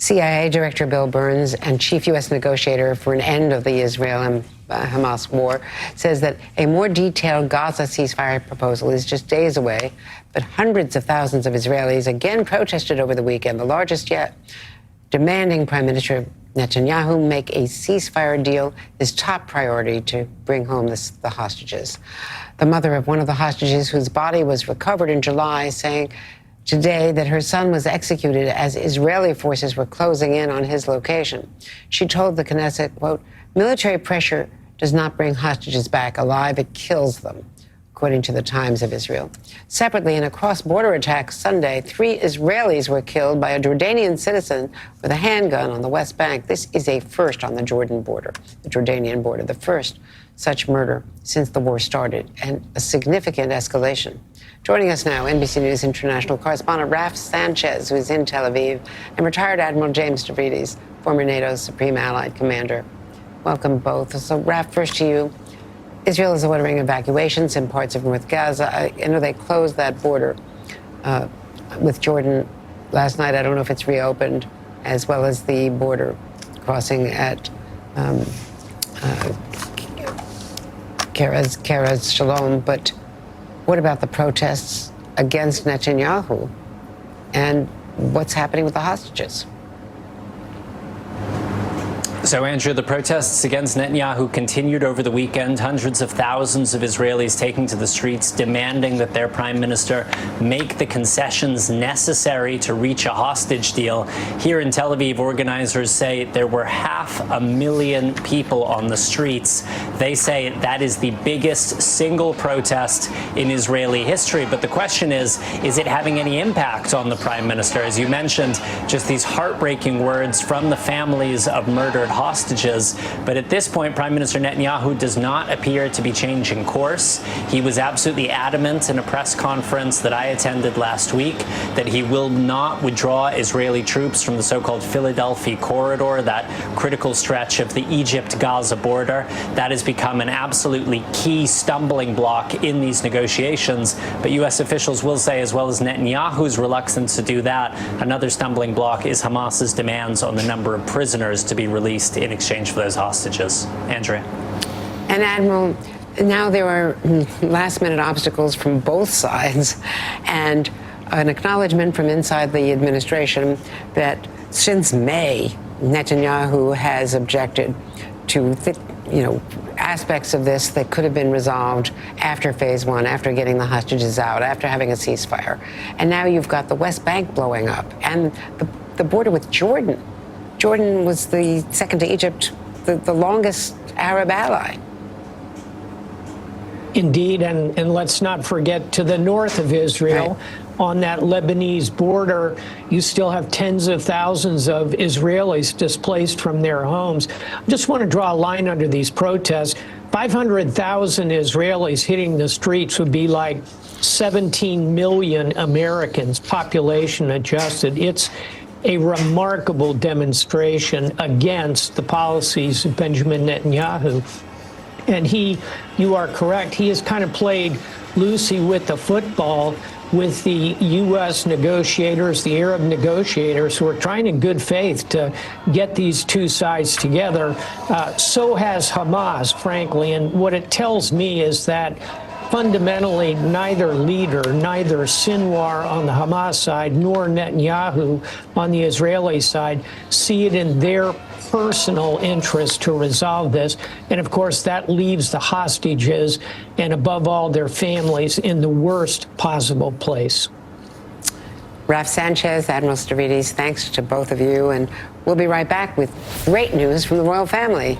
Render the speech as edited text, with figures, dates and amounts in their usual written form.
CIA Director Bill Burns and chief U.S. negotiator for an end of the Israel and Hamas war says that a more detailed Gaza ceasefire proposal is just days away, but hundreds of thousands of Israelis again protested over the weekend, the largest yet, demanding Prime Minister Netanyahu make a ceasefire deal his top priority to bring home the hostages. The mother of one of the hostages, whose body was recovered in July, saying today that her son was executed as Israeli forces were closing in on his location. She told the Knesset, quote, military pressure does not bring hostages back alive, it kills them, according to the Times of Israel. Separately, in a cross-border attack Sunday, 3 Israelis were killed by a Jordanian citizen with a handgun on the West Bank. This is a first on the Jordanian border, the first such murder since the war started, and a significant escalation. Joining us now, NBC News international correspondent Raf Sanchez, who is in Tel Aviv, and retired Admiral James Stavridis, former NATO's Supreme Allied Commander. Welcome both. So, Raf, first to you. Israel is ordering evacuations in parts of North Gaza. I know they closed that border with Jordan last night. I don't know if it's reopened, as well as the border crossing at Kerez Shalom. But what about the protests against Netanyahu and what's happening with the hostages? So, Andrew, the protests against Netanyahu continued over the weekend. Hundreds of thousands of Israelis taking to the streets, demanding that their prime minister make the concessions necessary to reach a hostage deal. Here in Tel Aviv, organizers say there were 500,000 people on the streets. They say that is the biggest single protest in Israeli history. But the question is it having any impact on the prime minister? As you mentioned, just these heartbreaking words from the families of murdered hostages. But at this point, Prime Minister Netanyahu does not appear to be changing course. He was absolutely adamant in a press conference that I attended last week that he will not withdraw Israeli troops from the so-called Philadelphia corridor, that critical stretch of the Egypt-Gaza border. That has become an absolutely key stumbling block in these negotiations. But U.S. officials will say, as well as Netanyahu's reluctance to do that, another stumbling block is Hamas's demands on the number of prisoners to be released in exchange for those hostages. Andrea. And Admiral, now there are last-minute obstacles from both sides, and an acknowledgement from inside the administration that since May, Netanyahu has objected to aspects of this that could have been resolved after phase 1, after getting the hostages out, after having a ceasefire. And now you've got the West Bank blowing up and the border with Jordan. Jordan was the second to Egypt, the longest Arab ally. Indeed, and let's not forget to the north of Israel, right, on that Lebanese border, you still have tens of thousands of Israelis displaced from their homes. I just want to draw a line under these protests. 500,000 Israelis hitting the streets would be like 17 million Americans, population adjusted. It's a remarkable demonstration against the policies of Benjamin Netanyahu. And you are correct, he has kind of played loosey with the football with the U.S. negotiators, the Arab negotiators, who are trying in good faith to get these two sides together. So has Hamas, frankly. And what it tells me is that fundamentally, neither leader, neither Sinwar on the Hamas side nor Netanyahu on the Israeli side see it in their personal interest to resolve this. And of course, that leaves the hostages and above all their families in the worst possible place. Raf Sanchez, Admiral Stavridis, thanks to both of you. And we'll be right back with great news from the royal family.